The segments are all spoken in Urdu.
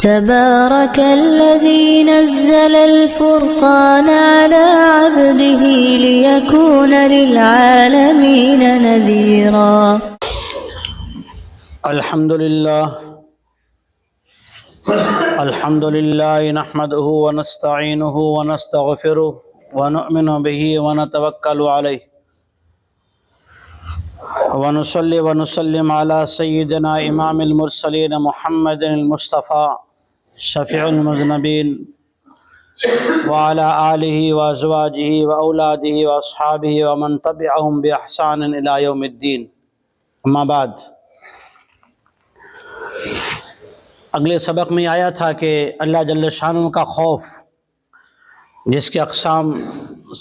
تبارك الذي نزل الفرقان على عبده ليكون للعالمين نذيرا. الحمد لله نحمده ونستعينه ونستغفره ونؤمن به ونتوكل عليه ونصلي ونسلم على سيدنا امام المرسلين محمد المصطفى شفيع المذنبين وعلى آله وازواجه واولاده واصحابه ومن تبعهم باحسان الى يوم الدين. اما بعد، اگلے سبق میں آیا تھا کہ اللہ جل شانہ کا خوف، جس کے اقسام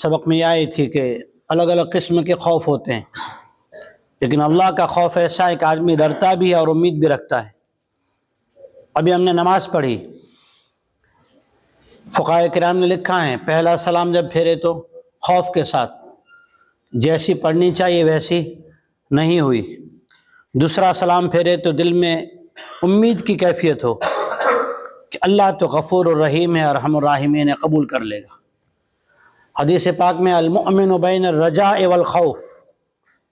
سبق میں آئی تھی کہ الگ الگ قسم کے خوف ہوتے ہیں، لیکن اللہ کا خوف ایسا ہے کہ آدمی ڈرتا بھی ہے اور امید بھی رکھتا ہے. ابھی ہم نے نماز پڑھی، فقہائے کرام نے لکھا ہے پہلا سلام جب پھیرے تو خوف کے ساتھ، جیسی پڑھنی چاہیے ویسی نہیں ہوئی. دوسرا سلام پھیرے تو دل میں امید کی کیفیت ہو کہ اللہ تو غفور الرحیم ہے، ارحم الراحمین ہے، قبول کر لے گا. حدیث پاک میں المؤمن بین الرجاء والخوف،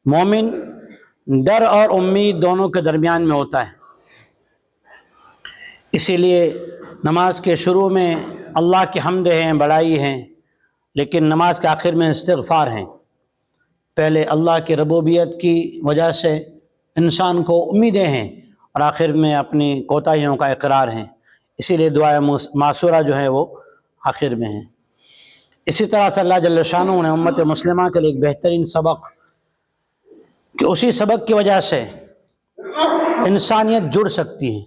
مومن ڈر اور امید دونوں کے درمیان میں ہوتا ہے. اسی لیے نماز کے شروع میں اللہ کی حمد ہیں، بڑائی ہیں، لیکن نماز کے آخر میں استغفار ہیں. پہلے اللہ کی ربوبیت کی وجہ سے انسان کو امیدیں ہیں اور آخر میں اپنی کوتاہیوں کا اقرار ہیں. اسی لیے دعائے معصورہ جو ہے وہ آخر میں ہیں. اسی طرح سے اللہ جل شانہ نے امت مسلمہ کے لیے ایک بہترین سبق، کہ اسی سبق کی وجہ سے انسانیت جڑ سکتی ہے.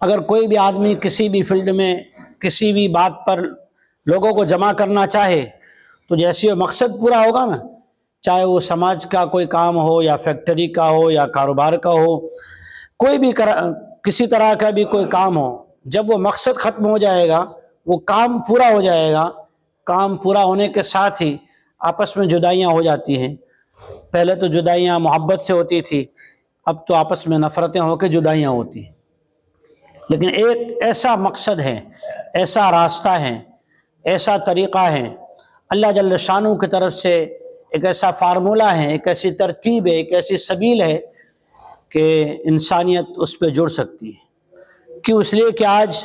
اگر کوئی بھی آدمی کسی بھی فیلڈ میں کسی بھی بات پر لوگوں کو جمع کرنا چاہے تو جیسے وہ مقصد پورا ہوگا نا، چاہے وہ سماج کا کوئی کام ہو یا فیکٹری کا ہو یا کاروبار کا ہو، کوئی بھی کسی طرح کا بھی کوئی کام ہو، جب وہ مقصد ختم ہو جائے گا وہ کام پورا ہو جائے گا. کام پورا ہونے کے ساتھ ہی آپس میں جدائیاں ہو جاتی ہیں. پہلے تو جدائیاں محبت سے ہوتی تھی، اب تو آپس میں نفرتیں ہو کے جدائیاں ہوتی ہیں. لیکن ایک ایسا مقصد ہے، ایسا راستہ ہے، ایسا طریقہ ہے، اللہ جل شانہ کی طرف سے ایک ایسا فارمولہ ہے، ایک ایسی ترتیب ہے، ایک ایسی سبیل ہے کہ انسانیت اس پہ جڑ سکتی ہے. کیوں؟ اس لیے کہ آج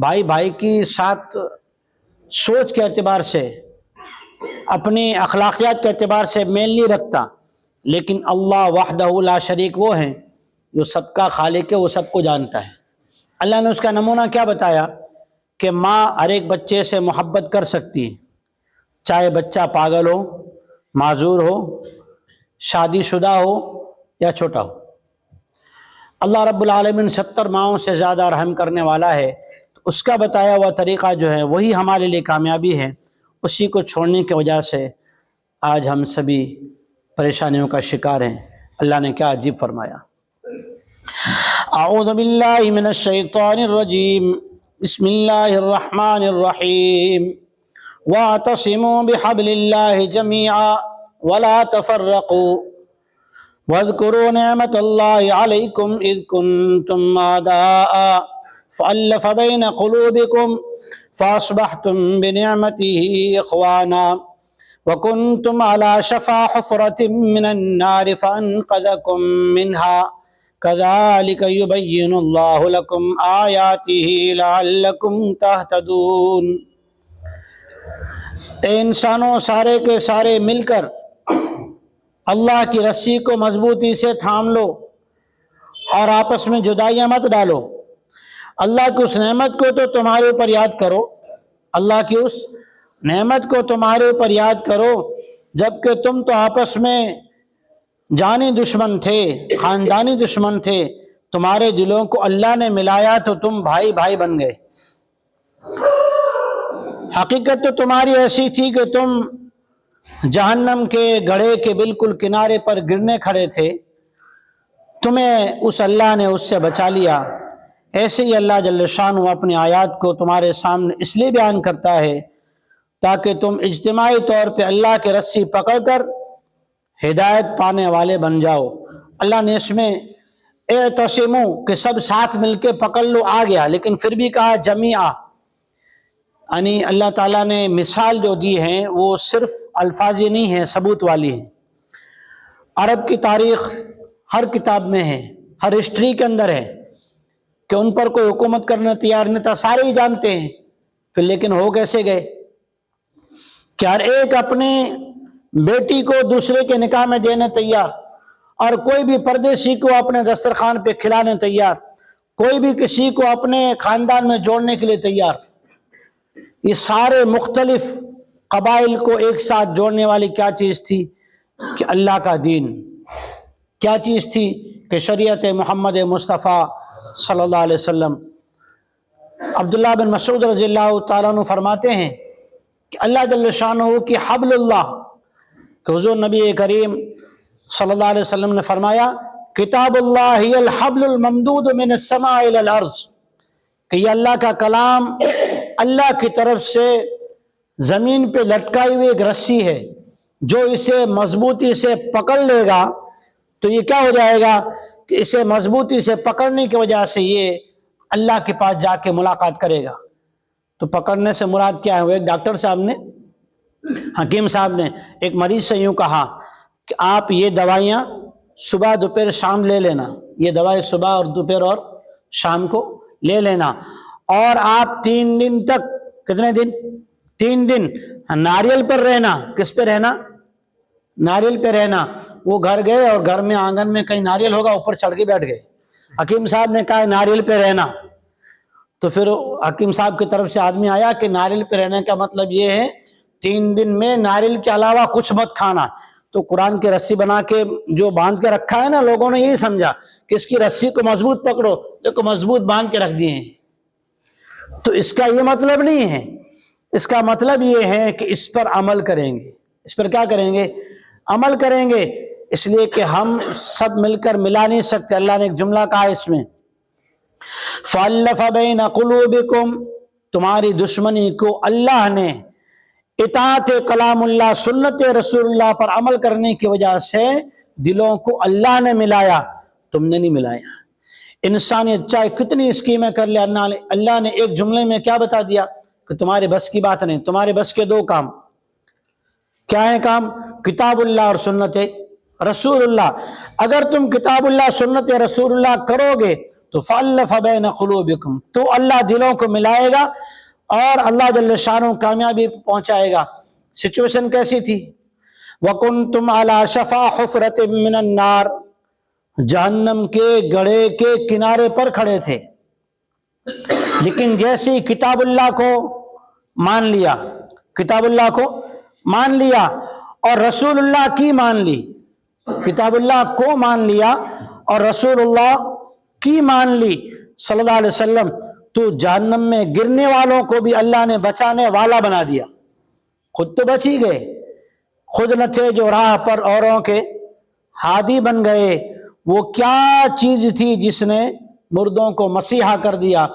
بھائی بھائی کی ساتھ سوچ کے اعتبار سے، اپنی اخلاقیات کے اعتبار سے میل نہیں رکھتا، لیکن اللہ وحدہ لا شریک وہ ہیں جو سب کا خالق ہے، وہ سب کو جانتا ہے. اللہ نے اس کا نمونہ کیا بتایا کہ ماں ہر ایک بچے سے محبت کر سکتی ہے، چاہے بچہ پاگل ہو، معذور ہو، شادی شدہ ہو یا چھوٹا ہو. اللہ رب العالمین 70 ماؤں سے زیادہ رحم کرنے والا ہے. تو اس کا بتایا ہوا طریقہ جو ہے وہی ہمارے لیے کامیابی ہے. اسی کو چھوڑنے کی وجہ سے آج ہم سبھی پریشانیوں کا شکار ہیں. اللہ نے کیا عجیب فرمایا. اعوذ باللہ من الشیطان الرجیم، بسم اللہ الرحمن الرحیم. واعتصموا بحبل اللہ جميعا ولا تفرقوا واذكروا نعمة الله عليكم إذ كنتم أعداء فألف بين قلوبكم فأصبحتم بنعمته إخوانا وكنتم على شفا حفرة من النار فأنقذكم منها كذلك يبين الله لكم آياته لعلكم تهتدون. اے انسانوں، سارے کے سارے مل کر اللہ کی رسی کو مضبوطی سے تھام لو اور آپس میں جدائیاں مت ڈالو. اللہ کی اس نعمت کو تو تمہارے اوپر یاد کرو، اللہ کی اس نعمت کو تمہارے اوپر یاد کرو جبکہ تم تو آپس میں جانی دشمن تھے، خاندانی دشمن تھے. تمہارے دلوں کو اللہ نے ملایا تو تم بھائی بھائی بن گئے. حقیقت تو تمہاری ایسی تھی کہ تم جہنم کے گڑھے کے بالکل کنارے پر گرنے کھڑے تھے، تمہیں اس اللہ نے اس سے بچا لیا. ایسے ہی اللہ جل شانہ اپنی آیات کو تمہارے سامنے اس لیے بیان کرتا ہے تاکہ تم اجتماعی طور پہ اللہ کے رسی پکڑ کر ہدایت پانے والے بن جاؤ. اللہ نے اس میں اعتصموا کہ سب ساتھ مل کے پکڑ لو، آ گیا، لیکن پھر بھی کہا جمیعا، یعنی اللہ تعالیٰ نے مثال جو دی ہیں وہ صرف الفاظی نہیں ہیں، ثبوت والی ہیں۔ عرب کی تاریخ ہر کتاب میں ہے، ہر ہسٹری کے اندر ہے کہ ان پر کوئی حکومت کرنے تیار نہیں تھا، سارے ہی جانتے ہیں، پھر لیکن ہو کیسے گئے کہ ہر ایک اپنی بیٹی کو دوسرے کے نکاح میں دینے تیار، اور کوئی بھی پردیسی کو اپنے دسترخوان پہ کھلانے تیار، کوئی بھی کسی کو اپنے خاندان میں جوڑنے کے لیے تیار۔ یہ سارے مختلف قبائل کو ایک ساتھ جوڑنے والی کیا چیز تھی کہ اللہ کا دین، کیا چیز تھی کہ شریعت محمد مصطفیٰ صلی اللہ علیہ وسلم۔ عبداللہ بن مسعود رضی اللہ تعالیٰ عنہ فرماتے ہیں کہ اللہ جل شانہ کی حبل اللہ، کہ حضور نبی کریم صلی اللہ علیہ وسلم نے فرمایا کتاب اللہ ہی الحبل الممدود من السماء الى الارض، کہ یہ اللہ کا کلام اللہ کی طرف سے زمین پہ لٹکائی ہوئی ایک رسی ہے، جو اسے مضبوطی سے پکڑ لے گا تو یہ کیا ہو جائے گا کہ اسے مضبوطی سے پکڑنے کی وجہ سے یہ اللہ کے پاس جا کے ملاقات کرے گا۔ تو پکڑنے سے مراد کیا ہے؟ وہ ایک ڈاکٹر صاحب نے، حکیم صاحب نے ایک مریض سے یوں کہا کہ آپ یہ دوائیاں صبح دوپہر شام لے لینا، یہ دوائی صبح اور دوپہر اور شام کو لے لینا، اور آپ 3 دن تک، کتنے دن؟ 3 دن ناریل پر رہنا۔ کس پہ رہنا؟ ناریل پہ رہنا۔ وہ گھر گئے اور گھر میں آنگن میں کہیں ناریل ہوگا، اوپر چڑھ کے بیٹھ گئے۔ حکیم صاحب نے کہا ناریل پہ رہنا، تو پھر حکیم صاحب کی طرف سے آدمی آیا کہ ناریل پہ رہنے کا مطلب یہ ہے 3 دن میں ناریل کے علاوہ کچھ مت کھانا۔ تو قرآن کی رسی بنا کے جو باندھ کے رکھا ہے نا، لوگوں نے یہی سمجھا کہ اس کی رسی کو مضبوط پکڑو، دیکھو مضبوط باندھ کے رکھ دیے ہیں۔ تو اس کا یہ مطلب نہیں ہے، اس کا مطلب یہ ہے کہ اس پر عمل کریں گے۔ اس پر کیا کریں گے؟ عمل کریں گے، اس لیے کہ ہم سب مل کر ملا نہیں سکتے۔ اللہ نے ایک جملہ کہا اس میں فَأَلَّفَ بَيْنَ قُلُوبِكُمْ، تمہاری دشمنی کو اللہ نے اطاعت کلام اللہ، سنت رسول اللہ پر عمل کرنے کی وجہ سے دلوں کو اللہ نے ملایا، تم نے نہیں ملایا۔ انسانیت چاہے کتنی اسکیمیں کر لے، اللہ نے ایک جملے میں کیا بتا دیا کہ تمہارے بس کی بات نہیں، تمہارے بس کے 2 کام۔ کیا ہے کام؟ کتاب اللہ اور سنت رسول اللہ۔ اگر تم کتاب اللہ سنت رسول اللہ کرو گے تو فَأَلَّفَ بَيْنَ قُلُوبِكُمْ، تو اللہ دلوں کو ملائے گا اور اللہ جل شانہ کامیابی پہنچائے گا۔ سچویشن کیسی تھی؟ وَكُنْتُمْ عَلَى شَفَا حُفْرَةٍ مِّنَ النَّارِ، جہنم کے گڑھے کے کنارے پر کھڑے تھے، لیکن جیسے ہی کتاب اللہ کو مان لیا، کتاب اللہ کو مان لیا اور رسول اللہ کی مان لی، کتاب اللہ کو مان لیا اور رسول اللہ کی مان لی صلی اللہ علیہ وسلم، تو جہنم میں گرنے والوں کو بھی اللہ نے بچانے والا بنا دیا۔ خود تو بچ ہی گئے، خود نہ تھے جو راہ پر اوروں کے ہادی بن گئے۔ وہ کیا چیز تھی جس نے مردوں کو مسیحا کر دیا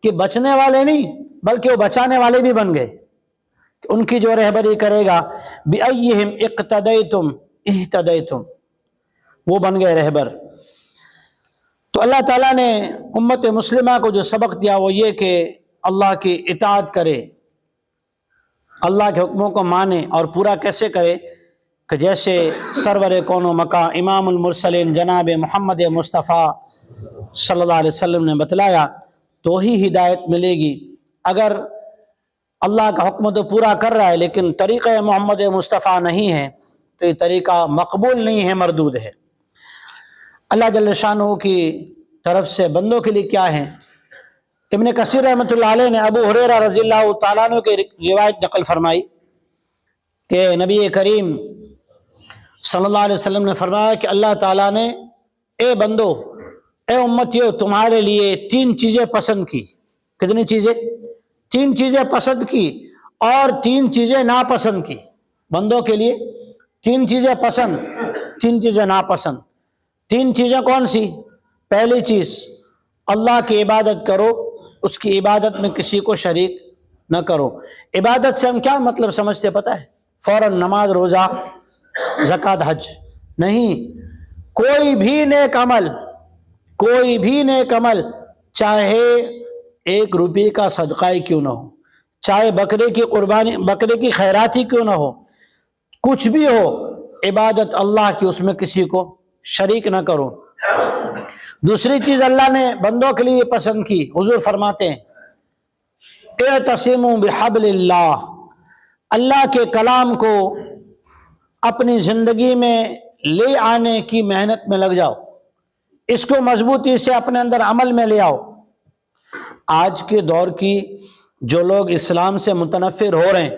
کہ بچنے والے نہیں بلکہ وہ بچانے والے بھی بن گئے۔ ان کی جو رہبری کرے گا بِأَيِّهِمْ اقْتَدَيْتُمْ اِهْتَدَيْتُمْ، وہ بن گئے رہبر۔ تو اللہ تعالیٰ نے امت مسلمہ کو جو سبق دیا وہ یہ کہ اللہ کی اطاعت کرے، اللہ کے حکموں کو مانے، اور پورا کیسے کرے کہ جیسے سرور کون و مکان امام المرسلین جناب محمد مصطفیٰ صلی اللہ علیہ وسلم نے بتلایا تو ہی ہدایت ملے گی۔ اگر اللہ کا حکم تو پورا کر رہا ہے لیکن طریقہ محمد مصطفیٰ نہیں ہے تو یہ طریقہ مقبول نہیں ہے، مردود ہے۔ اللہ جل شانہ کی طرف سے بندوں کے لیے کیا ہے؟ ابن کثیر رحمۃ اللہ علیہ نے ابو ہریرہ رضی اللہ تعالیٰ عنہ کی روایت نقل فرمائی کہ نبی کریم صلی اللہ علیہ وسلم نے فرمایا کہ اللہ تعالیٰ نے اے بندو، اے امتیو، تمہارے لیے 3 چیزیں پسند کی۔ کتنی چیزیں؟ 3 چیزیں پسند کی اور 3 چیزیں ناپسند کی۔ بندوں کے لیے 3 چیزیں پسند، 3 چیزیں ناپسند۔ 3 چیزیں کون سی؟ پہلی چیز، اللہ کی عبادت کرو، اس کی عبادت میں کسی کو شریک نہ کرو۔ عبادت سے ہم کیا مطلب سمجھتے پتہ ہے؟ فوراً نماز، روزہ، زکوٰۃ، حج نہیں، کوئی بھی نیک عمل کوئی بھی نیک عمل، چاہے 1 روپے کا صدقہ ہی کیوں نہ ہو، چاہے بکرے کی قربانی، بکرے کی خیرات ہی کیوں نہ ہو، کچھ بھی ہو، عبادت اللہ کی، اس میں کسی کو شریک نہ کرو۔ دوسری چیز اللہ نے بندوں کے لیے پسند کی، حضور فرماتے ہیں اعتصموا بحبل اللہ، اللہ کے کلام کو اپنی زندگی میں لے آنے کی محنت میں لگ جاؤ، اس کو مضبوطی سے اپنے اندر عمل میں لے آؤ۔ آج کے دور کی جو لوگ اسلام سے متنفر ہو رہے ہیں،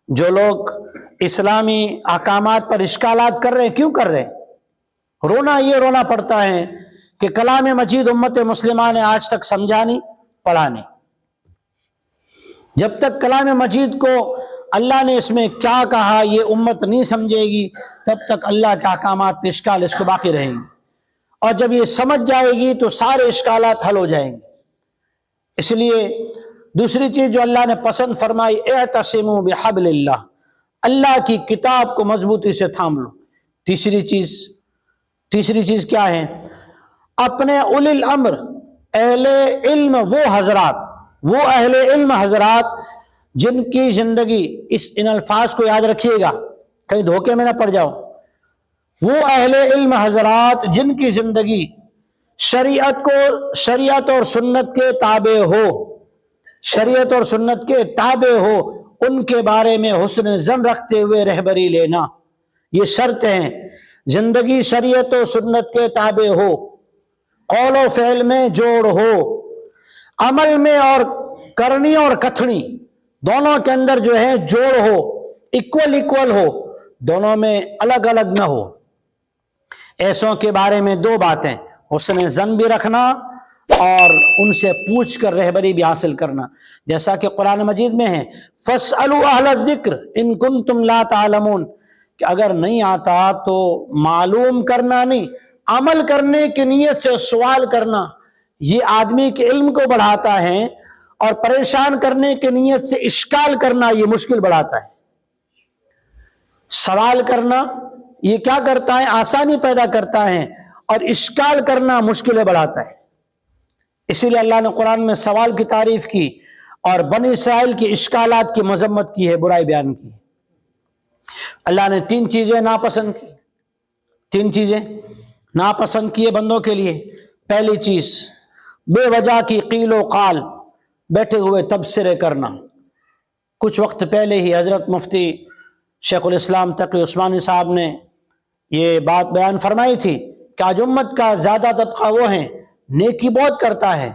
جو لوگ اسلامی احکامات پر اشکالات کر رہے ہیں، کیوں کر رہے ہیں؟ رونا پڑتا ہے کہ کلام مجید امت مسلمہ نے آج تک سمجھا نہیں، پڑھا نہیں۔ جب تک کلام مجید کو اللہ نے اس میں کیا کہا یہ امت نہیں سمجھے گی، تب تک اللہ کے احکامات اشکال اس کو باقی رہیں گے، اور جب یہ سمجھ جائے گی تو سارے اشکالات حل ہو جائیں گے۔ اس لیے دوسری چیز جو اللہ نے پسند فرمائی، اعتصموا بحبل اللہ، اللہ کی کتاب کو مضبوطی سے تھام لو۔ تیسری چیز کیا ہے؟ اپنے اولی الامر، اہل علم، وہ اہل علم حضرات جن کی زندگی، ان الفاظ کو یاد رکھیے گا کہیں دھوکے میں نہ پڑ جاؤ، وہ اہل علم حضرات جن کی زندگی شریعت اور سنت کے تابع ہو، شریعت اور سنت کے تابع ہو، ان کے بارے میں حسن ظن رکھتے ہوئے رہبری لینا، یہ شرط ہے۔ زندگی شریعت و سنت کے تابع ہو، قول و فعل میں جوڑ ہو، عمل میں اور کرنی اور کتھنی دونوں کے اندر جو ہے جوڑ ہو، ایکول ہو، دونوں میں الگ الگ نہ ہو۔ ایسوں کے بارے میں 2 باتیں، حسن ظن بھی رکھنا اور ان سے پوچھ کر رہبری بھی حاصل کرنا، جیسا کہ قرآن مجید میں ہے فَاسْأَلُوا أَهْلَ الذِّكْرِ إِن كُنتُمْ لَا تَعْلَمُونَ، کہ اگر نہیں آتا تو معلوم کرنا نہیں، عمل کرنے کی نیت سے سوال کرنا۔ یہ آدمی کے علم کو بڑھاتا ہے، اور پریشان کرنے کی نیت سے اشکال کرنا یہ مشکل بڑھاتا ہے۔ سوال کرنا یہ کیا کرتا ہے؟ آسانی پیدا کرتا ہے، اور اشکال کرنا مشکلیں بڑھاتا ہے۔ اسی لیے اللہ نے قرآن میں سوال کی تعریف کی، اور بنی اسرائیل کی اشکالات کی مذمت کی ہے، برائی بیان کی۔ اللہ نے 3 چیزیں ناپسند کی، 3 چیزیں ناپسند کی ہے بندوں کے لیے۔ پہلی چیز، بے وجہ کی قیل و قال، بیٹھے ہوئے تبصرے کرنا۔ کچھ وقت پہلے ہی حضرت مفتی شیخ الاسلام تقی عثمانی صاحب نے یہ بات بیان فرمائی تھی کہ آج امت کا زیادہ طبقہ وہ ہیں، نیکی بہت کرتا ہے،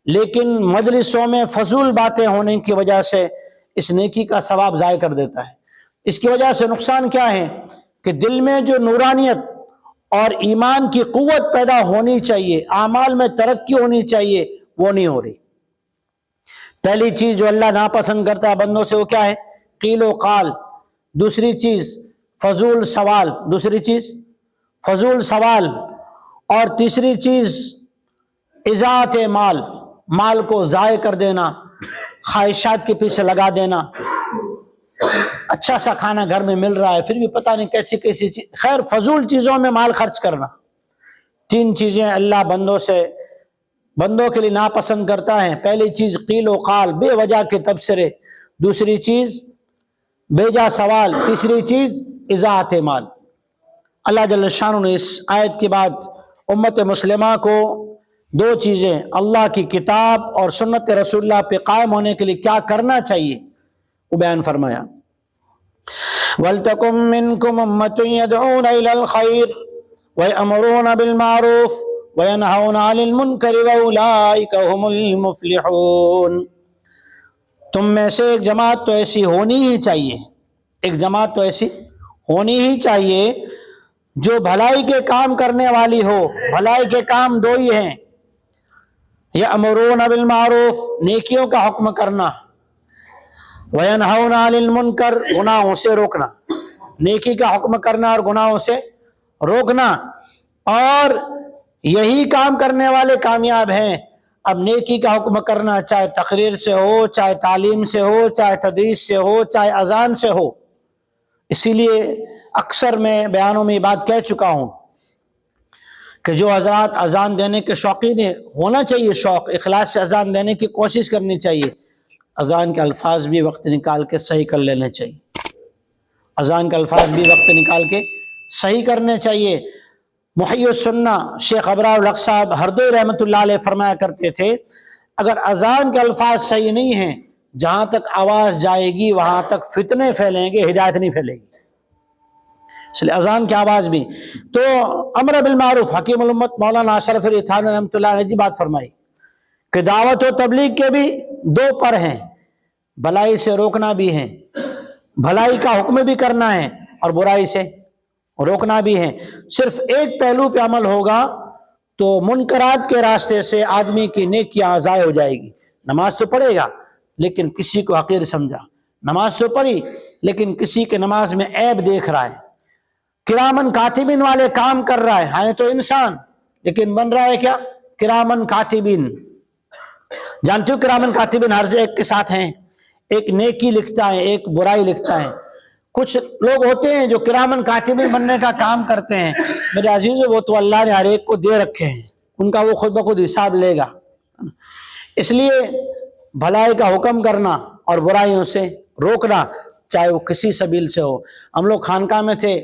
لیکن مجلسوں میں فضول باتیں ہونے کی وجہ سے اس نیکی کا ثواب ضائع کر دیتا ہے۔ اس کی وجہ سے نقصان کیا ہے کہ دل میں جو نورانیت اور ایمان کی قوت پیدا ہونی چاہیے، اعمال میں ترقی ہونی چاہیے، وہ نہیں ہو رہی۔ پہلی چیز جو اللہ ناپسند کرتا ہے بندوں سے وہ کیا ہے؟ قیل و قال۔ دوسری چیز فضول سوال، اور تیسری چیز اضاعت مال کو ضائع کر دینا، خواہشات کے پیچھے لگا دینا۔ اچھا سا کھانا گھر میں مل رہا ہے، پھر بھی پتہ نہیں کیسی چیز، خیر فضول چیزوں میں مال خرچ کرنا۔ 3 چیزیں اللہ بندوں کے لیے ناپسند کرتا ہے۔ پہلی چیز قیل و قال، بے وجہ کے تبصرے، دوسری چیز بیجا سوال، تیسری چیز اضاعت مال۔ اللہ جل شانہ نے اس آیت کے بعد امت مسلمہ کو 2 چیزیں، اللہ کی کتاب اور سنت رسول اللہ پہ قائم ہونے کے لیے کیا کرنا چاہیے وہ بیان فرمایا۔ وَلْتَكُن مِّنكُمْ أُمَّةٌ يَدْعُونَ إِلَى الْخَيْرِ وَيَأْمُرُونَ بِالْمَعْرُوفِ وَيَنْهَوْنَ عَنِ الْمُنكَرِ وَأُولَٰئِكَ هُمُ الْمُفْلِحُونَ۔ تم میں سے ایک جماعت تو ایسی ہونی ہی چاہیے، ایک جماعت تو ایسی ہونی ہی چاہیے جو بھلائی کے کام کرنے والی ہو۔ بھلائی کے کام 2 ہی ہیں، یأمرون بالمعروف، نیکیوں کا حکم کرنا، وینہون عن المنکر، گناہوں سے روکنا۔ نیکی کا حکم کرنا اور گناہوں سے روکنا، اور یہی کام کرنے والے کامیاب ہیں۔ اب نیکی کا حکم کرنا چاہے تقریر سے ہو، چاہے تعلیم سے ہو، چاہے تدریس سے ہو، چاہے اذان سے ہو۔ اسی لیے اکثر میں بیانوں میں یہ بات کہہ چکا ہوں کہ جو حضرات اذان دینے کے شوقین ہیں، ہونا چاہیے شوق، اخلاص سے اذان دینے کی کوشش کرنی چاہیے، اذان کے الفاظ بھی وقت نکال کے صحیح کر لینے چاہیے، اذان کے الفاظ بھی وقت نکال کے صحیح کرنے چاہیے۔ محی السنہ شیخ ابرار الحق صاحب ہردوئی رحمۃ اللہ علیہ فرمایا کرتے تھے، اگر اذان کے الفاظ صحیح نہیں ہیں، جہاں تک آواز جائے گی وہاں تک فتنے پھیلیں گے، ہدایت نہیں پھیلے گی، اس لیے اذان کی آواز بھی۔ تو امر بالمعروف، حکیم الامت مولانا اشرف علی تھانوی رحمۃ اللہ علیہ نے بات فرمائی کہ دعوت و تبلیغ کے بھی دو پر ہیں، بھلائی سے روکنا بھی ہے، بھلائی کا حکم بھی کرنا ہے اور برائی سے روکنا بھی ہے۔ صرف ایک پہلو پہ عمل ہوگا تو منکرات کے راستے سے آدمی کی نیکیاں ضائع ہو جائے گی۔ نماز تو پڑھے گا لیکن کسی کو حقیر سمجھا، نماز تو پڑھی لیکن کسی کے نماز میں عیب دیکھ رہا ہے، کرامن کاتبین والے کام کر رہا ہے تو انسان، لیکن بن رہا ہے کیا؟ کرامن کاتبین۔ جانتے ہو کرامن کاتبین ہر ایک کے ساتھ ہیں، ایک نیکی لکھتا ہے ایک برائی لکھتا ہے۔ کچھ لوگ ہوتے ہیں جو کرامن کاتبین بننے کا کام کرتے ہیں، میرے عزیزو وہ تو اللہ نے ہر ایک کو دے رکھے ہیں، ان کا وہ خود بخود حساب لے گا۔ اس لیے بھلائی کا حکم کرنا اور برائیوں سے روکنا، چاہے وہ کسی سبیل سے ہو۔ ہم لوگ خانقاہ میں تھے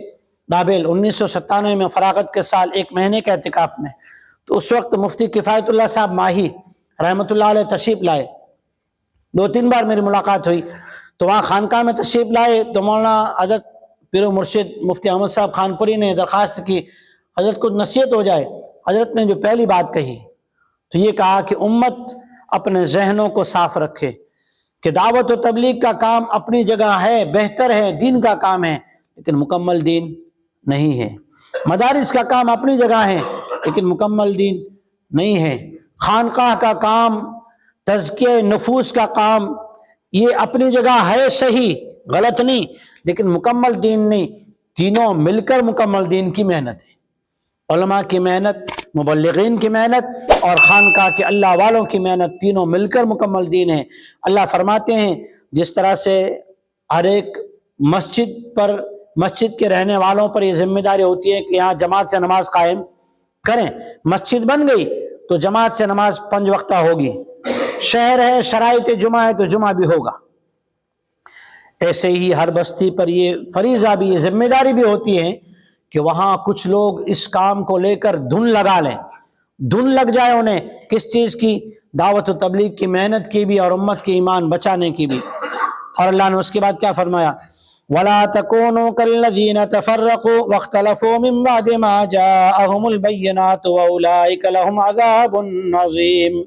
بابل 1997 میں، فراغت کے سال 1 مہینے کے اعتکاف میں، تو اس وقت مفتی کفایت اللہ صاحب ماہی رحمۃ اللہ علیہ تشریف لائے، 2-3 بار میری ملاقات ہوئی، تو وہاں خانقاہ میں تشریف لائے تو مولانا حضرت پیر و مرشد مفتی احمد صاحب خانپوری نے درخواست کی حضرت کو نصیحت ہو جائے۔ حضرت نے جو پہلی بات کہی تو یہ کہا کہ امت اپنے ذہنوں کو صاف رکھے کہ دعوت و تبلیغ کا کام اپنی جگہ ہے، بہتر ہے، دین کا کام ہے، لیکن مکمل دین نہیں ہے۔ مدارس کا کام اپنی جگہ ہے لیکن مکمل دین نہیں ہے۔ خانقاہ کا کام، تزکیہ نفوس کا کام، یہ اپنی جگہ ہے صحیح، غلط نہیں، لیکن مکمل دین نہیں۔ تینوں مل کر مکمل دین کی محنت ہے، علماء کی محنت، مبلغین کی محنت اور خانقاہ کے اللہ والوں کی محنت، تینوں مل کر مکمل دین ہے۔ اللہ فرماتے ہیں جس طرح سے ہر ایک مسجد کے رہنے والوں پر یہ ذمہ داری ہوتی ہے کہ یہاں جماعت سے نماز قائم کریں، مسجد بن گئی تو جماعت سے نماز 5 وقتہ ہوگی، شہر ہے، شرائط جمعہ ہے تو جمعہ بھی ہوگا۔ ایسے ہی ہر بستی پر یہ فریضہ بھی، یہ ذمہ داری بھی ہوتی ہے کہ وہاں کچھ لوگ اس کام کو لے کر دھن لگا لیں، دھن لگ جائے انہیں کس چیز کی؟ دعوت و تبلیغ کی محنت کی بھی اور امت کی ایمان بچانے کی بھی۔ اور اللہ نے اس کے بعد کیا فرمایا؟ وَلَا تَكُونُوا كَالَّذِينَ تَفَرَّقُوا وَاخْتَلَفُوا مِن بَعْدِ مَا جَاءَهُمُ الْبَيِّنَاتُ وَأُولَٰئِكَ لَهُمْ عَذَابٌ عَظِيمٌ۔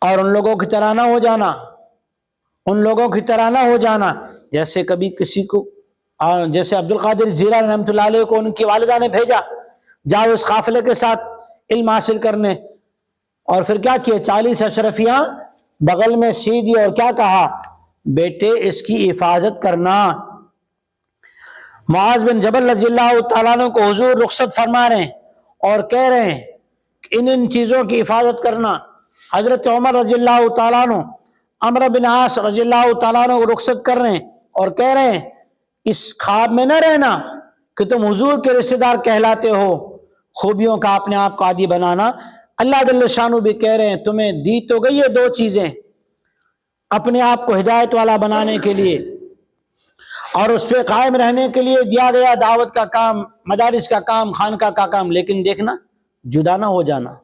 اور ان لوگوں کی طرح نہ ہو جانا، ان لوگوں کی طرح نہ ہو جانا جیسے کبھی کسی کو، جیسے عبد القادر جیلانی رحمۃ اللہ علیہ کو ان کی والدہ نے بھیجا، جاؤ اس قافلے کے ساتھ علم حاصل کرنے، اور پھر کیا کیے؟ 40 اشرفیاں بغل میں سیدھی اور کیا کہا؟ بیٹے اس کی حفاظت کرنا۔ معاذ بن جبل رضی اللہ تعالیٰ عنہ کو حضور رخصت فرما رہے ہیں اور کہہ رہے ہیں کہ ان چیزوں کی حفاظت کرنا۔ حضرت عمر رضی اللہ تعالیٰ عنہ عمرو بن عاص رضی اللہ تعالیٰ عنہ کو رخصت کر رہے ہیں اور کہہ رہے ہیں اس خواب میں نہ رہنا کہ تم حضور کے رشتہ دار کہلاتے ہو، خوبیوں کا اپنے آپ کو عادی بنانا۔ اللہ جل شانہ بھی کہہ رہے ہیں تمہیں دی تو گئی یہ 2 چیزیں اپنے آپ کو ہدایت والا بنانے کے لیے اور اس پہ قائم رہنے کے لیے دیا گیا، دعوت کا کام، مدارس کا کام، خانقاہ کا کام، لیکن دیکھنا جدا نہ ہو جانا،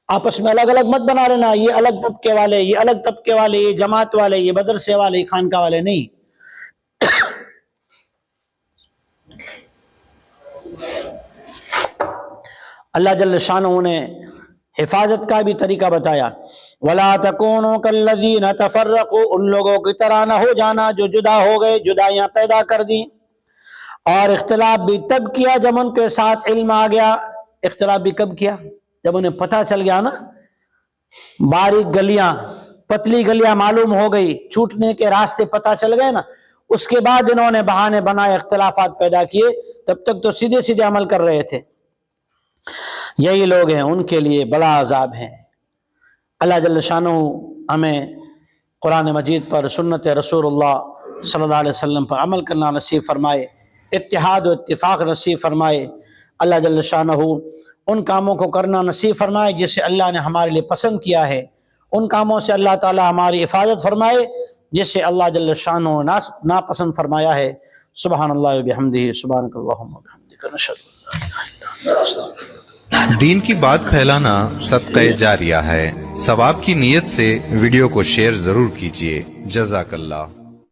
آپس میں الگ الگ مت بنا لینا، یہ الگ طبقے والے، یہ الگ طبقے والے، یہ جماعت والے، یہ مدرسے والے، یہ خانقاہ والے، نہیں۔ اللہ جل شانہ نے حفاظت کا بھی طریقہ بتایا، وَلَا تَكُونُوا كَالَّذِينَ تَفَرَّقُوا، ان لوگوں کی طرح نہ ہو جانا جو جدا ہو گئے، جدائیاں پیدا کر دی، اور اختلاف بھی تب کیا جب ان کے ساتھ علم آ گیا۔ اختلاف بھی کب کیا؟ جب انہیں پتہ چل گیا نا، باریک گلیاں، پتلی گلیاں معلوم ہو گئی، چھوٹنے کے راستے پتہ چل گئے نا، اس کے بعد انہوں نے بہانے بنائے، اختلافات پیدا کیے، تب تک تو سیدھے سیدھے عمل کر رہے تھے۔ یہی لوگ ہیں، ان کے لیے بڑا عذاب ہے۔ اللہ جل شانہ ہمیں قرآن مجید پر، سنت رسول اللہ صلی اللہ علیہ وسلم پر عمل کرنا نصیب فرمائے، اتحاد و اتفاق نصیب فرمائے، اللہ جل شانہ ان کاموں کو کرنا نصیب فرمائے جسے اللہ نے ہمارے لیے پسند کیا ہے، ان کاموں سے اللہ تعالی ہماری حفاظت فرمائے جسے اللہ جل شانہ ناپسند فرمایا ہے۔ سبحان اللہ و بحمدہ، سبحانک اللہم و بحمدک، نشہد ان لا الہ الا انت، نستغفرک۔ دین کی بات پھیلانا صدقہ جاریہ ہے، ثواب کی نیت سے ویڈیو کو شیئر ضرور کیجیے۔ جزاک اللہ۔